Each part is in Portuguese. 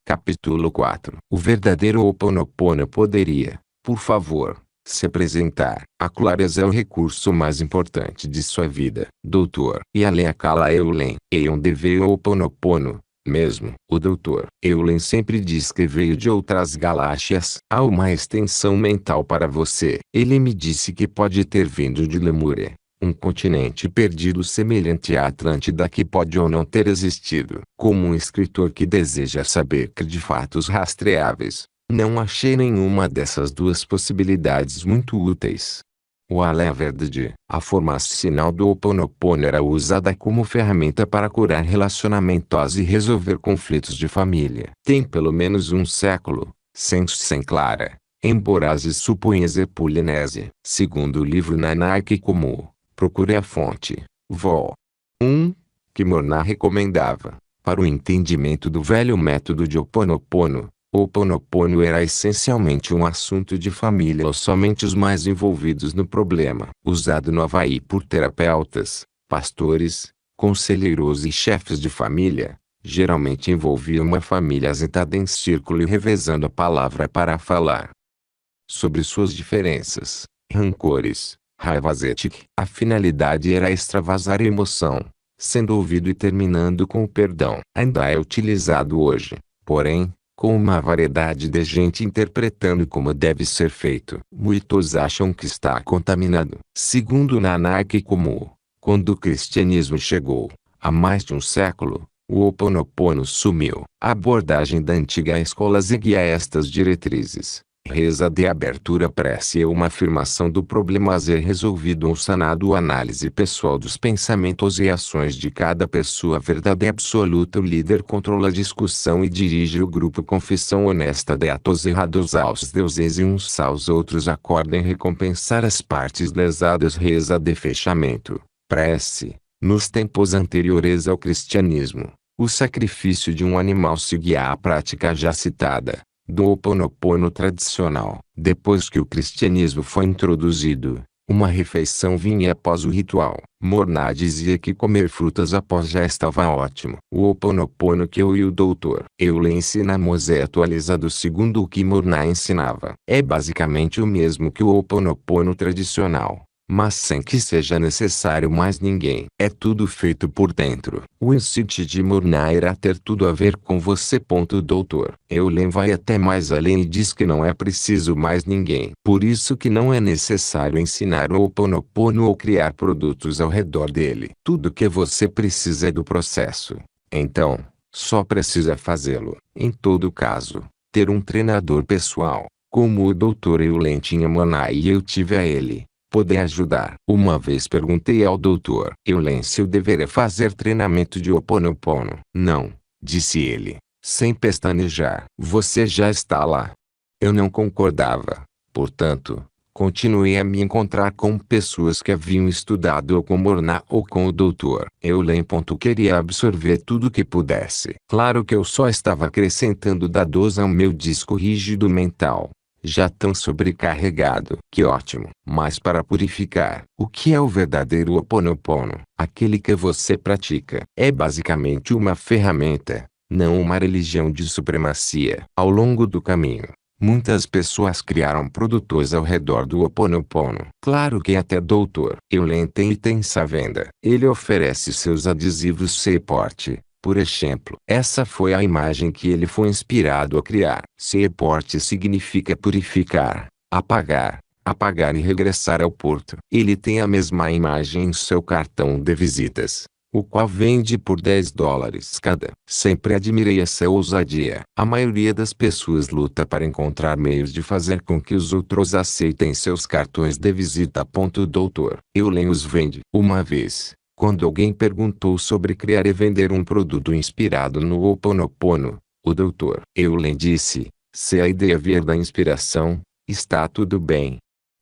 Capítulo 4. O verdadeiro Ho Oponopono poderia, por favor, se apresentar. A clareza é o recurso mais importante de sua vida. Dr. Yalen Akala Eulen. Eion deveu Ho Oponopono. Mesmo, o Dr. Eulen sempre diz que veio de outras galáxias. Há uma extensão mental para você. Ele me disse que pode ter vindo de Lemúria, um continente perdido semelhante à Atlântida que pode ou não ter existido. Como um escritor que deseja saber de fatos rastreáveis, não achei nenhuma dessas duas possibilidades muito úteis. O Alé é verdade. A forma sinal do Ho Oponopono era usada como ferramenta para curar relacionamentos e resolver conflitos de família. Tem pelo menos um século, sem clara, embora se suponha ser polinésia. Segundo o livro Nanak Kumu, procure a fonte, Vol. 1, que Morná recomendava, para o entendimento do velho método de Ho Oponopono. O Ho Oponopono era essencialmente um assunto de família ou somente os mais envolvidos no problema. Usado no Havaí por terapeutas, pastores, conselheiros e chefes de família, geralmente envolvia uma família sentada em círculo e revezando a palavra para falar sobre suas diferenças, rancores, raivas éticas. A finalidade era extravasar a emoção, sendo ouvido e terminando com o perdão. Ainda é utilizado hoje, porém, com uma variedade de gente interpretando como deve ser feito. Muitos acham que está contaminado. Segundo Nanak Kumu, quando o cristianismo chegou, há mais de um século, o Ho Oponopono sumiu. A abordagem da antiga escola seguia estas diretrizes. Reza de abertura prece é uma afirmação do problema a ser resolvido ou sanado. Análise pessoal dos pensamentos e ações de cada pessoa. Verdade absoluta. O líder controla a discussão e dirige o grupo. Confissão honesta de atos errados aos deuses e uns aos outros. Acordem recompensar as partes lesadas. Reza de fechamento. Prece. Nos tempos anteriores ao cristianismo, o sacrifício de um animal seguia a prática já citada do Ho Oponopono tradicional. Depois que o cristianismo foi introduzido, uma refeição vinha após o ritual. Morná dizia que comer frutas após já estava ótimo. O Ho Oponopono que eu e o Dr. Eulen ensinamos é atualizado segundo o que Morná ensinava. É basicamente o mesmo que o Ho Oponopono tradicional, mas sem que seja necessário mais ninguém. É tudo feito por dentro. O insight de Morná irá ter tudo a ver com você. Dr. Eulen vai até mais além e diz que não é preciso mais ninguém. Por isso que não é necessário ensinar o Ho Oponopono ou criar produtos ao redor dele. Tudo que você precisa é do processo. Então, só precisa fazê-lo. Em todo caso, ter um treinador pessoal, como o Dr. Eulen tinha Morná e eu tive a ele, poder ajudar. Uma vez perguntei ao Dr. Eulen se eu deveria fazer treinamento de Ho Oponopono. Não, disse ele, sem pestanejar. Você já está lá. Eu não concordava. Portanto, continuei a me encontrar com pessoas que haviam estudado ou com Morná ou com o Dr. Eulen. Queria absorver tudo que pudesse. Claro que eu só estava acrescentando dados ao meu disco rígido mental, já tão sobrecarregado. Que ótimo! Mas para purificar, o que é o verdadeiro Ho Oponopono? Aquele que você pratica. É basicamente uma ferramenta, não uma religião de supremacia. Ao longo do caminho, muitas pessoas criaram produtos ao redor do Ho Oponopono. Claro que até Dr. Eulen tem essa venda. Ele oferece seus adesivos Seaport, por exemplo. Essa foi a imagem que ele foi inspirado a criar. Seaport significa purificar, apagar e regressar ao porto. Ele tem a mesma imagem em seu cartão de visitas, o qual vende por $10 cada. Sempre admirei essa ousadia. A maioria das pessoas luta para encontrar meios de fazer com que os outros aceitem seus cartões de visita. Dr. Eulen os vende. Uma vez, quando alguém perguntou sobre criar e vender um produto inspirado no Ho Oponopono, o Dr. Eulen disse: se a ideia vier da inspiração, está tudo bem.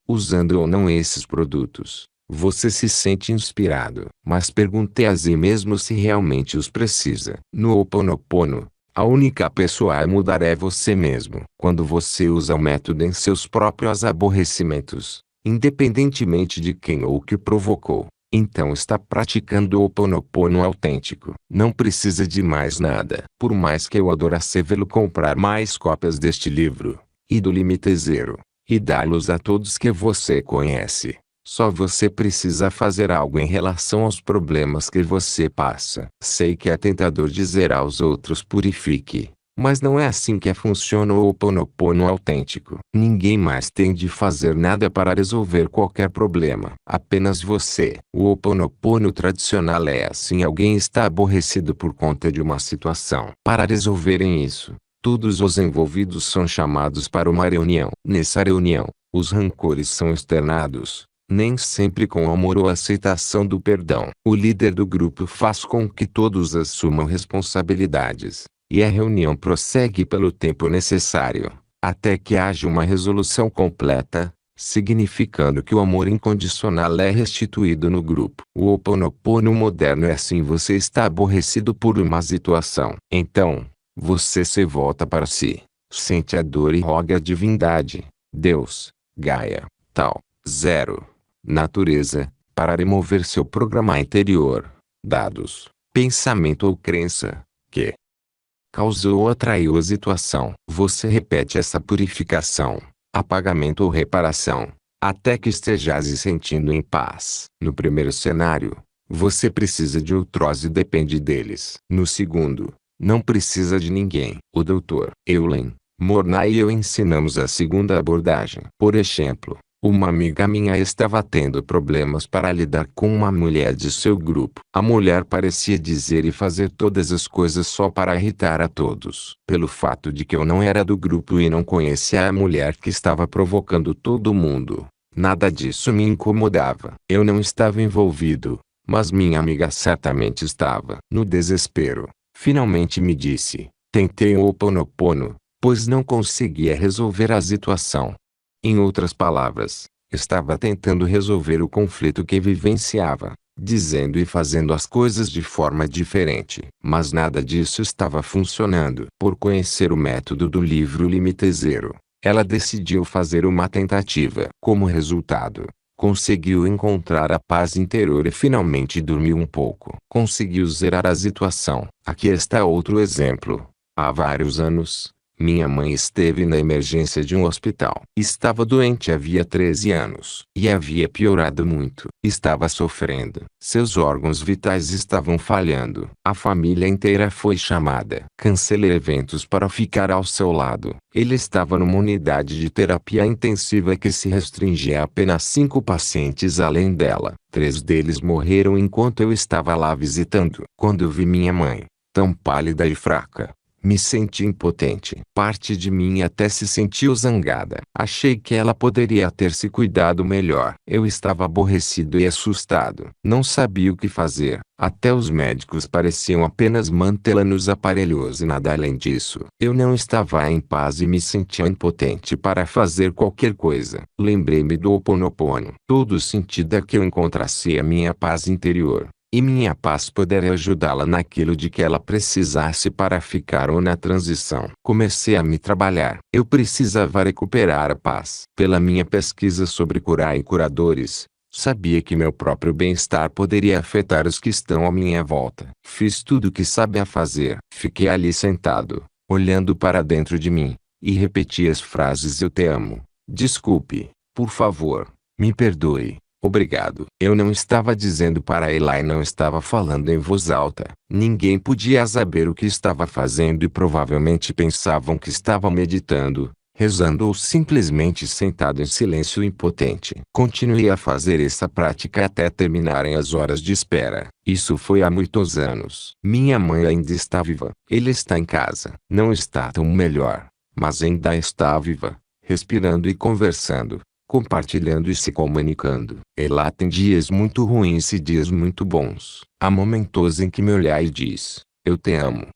Usando ou não esses produtos, você se sente inspirado. Mas pergunte a si mesmo se realmente os precisa. No Ho Oponopono, a única pessoa a mudar é você mesmo. Quando você usa o método em seus próprios aborrecimentos, independentemente de quem ou o que provocou, então está praticando o Ho Oponopono autêntico. Não precisa de mais nada. Por mais que eu adorasse vê-lo comprar mais cópias deste livro, e do Limite Zero, e dá-los a todos que você conhece. Só você precisa fazer algo em relação aos problemas que você passa. Sei que é tentador dizer aos outros purifique. Mas não é assim que funciona o Ho Oponopono autêntico. Ninguém mais tem de fazer nada para resolver qualquer problema. Apenas você. O Ho Oponopono tradicional é assim: alguém está aborrecido por conta de uma situação. Para resolverem isso, todos os envolvidos são chamados para uma reunião. Nessa reunião, os rancores são externados, nem sempre com amor ou aceitação do perdão. O líder do grupo faz com que todos assumam responsabilidades, e a reunião prossegue pelo tempo necessário, até que haja uma resolução completa, significando que o amor incondicional é restituído no grupo. O Ho Oponopono moderno é assim: você está aborrecido por uma situação. Então, você se volta para si, sente a dor e roga a divindade, Deus, Gaia, tal, zero, natureza, para remover seu programa interior, dados, pensamento ou crença, que causou ou atraiu a situação. Você repete essa purificação, apagamento ou reparação, até que esteja se sentindo em paz. No primeiro cenário, você precisa de outros e depende deles. No segundo, não precisa de ninguém. O Dr. Eulen, Mornay e eu ensinamos a segunda abordagem. Por exemplo, uma amiga minha estava tendo problemas para lidar com uma mulher de seu grupo. A mulher parecia dizer e fazer todas as coisas só para irritar a todos. Pelo fato de que eu não era do grupo e não conhecia a mulher que estava provocando todo mundo, nada disso me incomodava. Eu não estava envolvido, mas minha amiga certamente estava. No desespero, finalmente me disse: tentei o Ho Oponopono, pois não conseguia resolver a situação. Em outras palavras, estava tentando resolver o conflito que vivenciava, dizendo e fazendo as coisas de forma diferente. Mas nada disso estava funcionando. Por conhecer o método do livro Limite Zero, ela decidiu fazer uma tentativa. Como resultado, conseguiu encontrar a paz interior e finalmente dormiu um pouco. Conseguiu zerar a situação. Aqui está outro exemplo. Há vários anos, minha mãe esteve na emergência de um hospital. Estava doente havia 13 anos. E havia piorado muito. Estava sofrendo. Seus órgãos vitais estavam falhando. A família inteira foi chamada. Cancelei eventos para ficar ao seu lado. Ele estava numa unidade de terapia intensiva que se restringia a apenas 5 pacientes além dela. 3 deles morreram enquanto eu estava lá visitando. Quando eu vi minha mãe, tão pálida e fraca, me senti impotente. Parte de mim até se sentiu zangada. Achei que ela poderia ter se cuidado melhor. Eu estava aborrecido e assustado. Não sabia o que fazer. Até os médicos pareciam apenas mantê-la nos aparelhos e nada além disso. Eu não estava em paz e me sentia impotente para fazer qualquer coisa. Lembrei-me do Ho Oponopono. Todo sentido é que eu encontrasse a minha paz interior, e minha paz poderia ajudá-la naquilo de que ela precisasse para ficar ou na transição. Comecei a me trabalhar. Eu precisava recuperar a paz. Pela minha pesquisa sobre curar e curadores, sabia que meu próprio bem-estar poderia afetar os que estão à minha volta. Fiz tudo o que sabia fazer. Fiquei ali sentado, olhando para dentro de mim, e repeti as frases: eu te amo, desculpe, por favor, me perdoe, obrigado. Eu não estava dizendo para ela e não estava falando em voz alta. Ninguém podia saber o que estava fazendo e provavelmente pensavam que estava meditando, rezando ou simplesmente sentado em silêncio impotente. Continuei a fazer essa prática até terminarem as horas de espera. Isso foi há muitos anos. Minha mãe ainda está viva. Ele está em casa. Não está tão melhor, mas ainda está viva, respirando e conversando, compartilhando e se comunicando. Ela tem dias muito ruins e dias muito bons. Há momentos em que me olha e diz: eu te amo.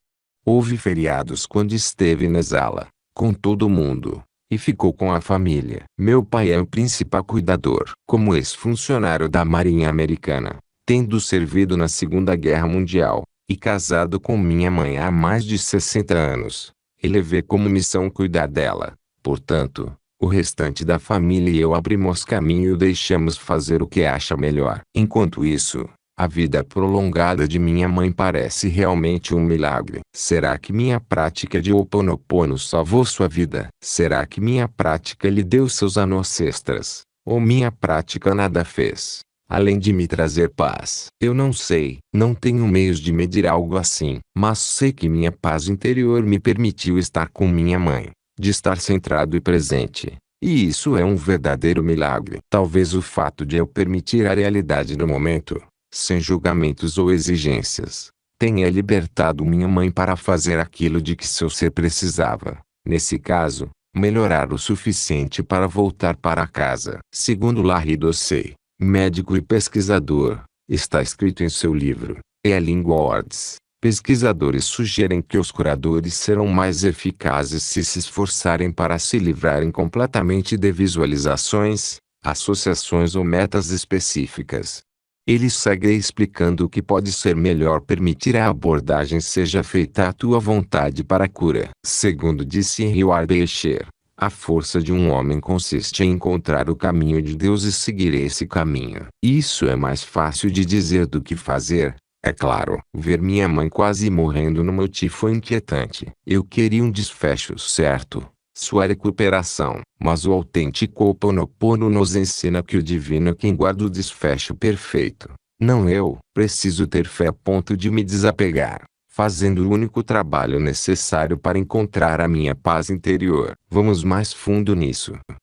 Houve feriados quando esteve na sala, com todo mundo, e ficou com a família. Meu pai é o principal cuidador. Como ex-funcionário da Marinha Americana, tendo servido na Segunda Guerra Mundial, e casado com minha mãe há mais de 60 anos, ele vê como missão cuidar dela. Portanto, O restante da família e eu abrimos caminho e o deixamos fazer o que acha melhor. Enquanto isso, a vida prolongada de minha mãe parece realmente um milagre. Será que minha prática de Ho Oponopono salvou sua vida? Será que minha prática lhe deu seus anos extras? Ou minha prática nada fez, além de me trazer paz? Eu não sei. Não tenho meios de medir algo assim. Mas sei que minha paz interior me permitiu estar com minha mãe, de estar centrado e presente. E isso é um verdadeiro milagre. Talvez o fato de eu permitir a realidade do momento, sem julgamentos ou exigências, tenha libertado minha mãe para fazer aquilo de que seu ser precisava. Nesse caso, melhorar o suficiente para voltar para casa. Segundo Larry Dossey, médico e pesquisador, está escrito em seu livro, Healing Words, pesquisadores sugerem que os curadores serão mais eficazes se esforçarem para se livrarem completamente de visualizações, associações ou metas específicas. Ele segue explicando que pode ser melhor permitir a abordagem seja feita à tua vontade para a cura. Segundo disse Howard Beecher, a força de um homem consiste em encontrar o caminho de Deus e seguir esse caminho. Isso é mais fácil de dizer do que fazer, é claro. Ver minha mãe quase morrendo no moti foi inquietante. Eu queria um desfecho certo, sua recuperação. Mas o autêntico Ho Oponopono nos ensina que o divino é quem guarda o desfecho perfeito. Não eu. Preciso ter fé a ponto de me desapegar, fazendo o único trabalho necessário para encontrar a minha paz interior. Vamos mais fundo nisso.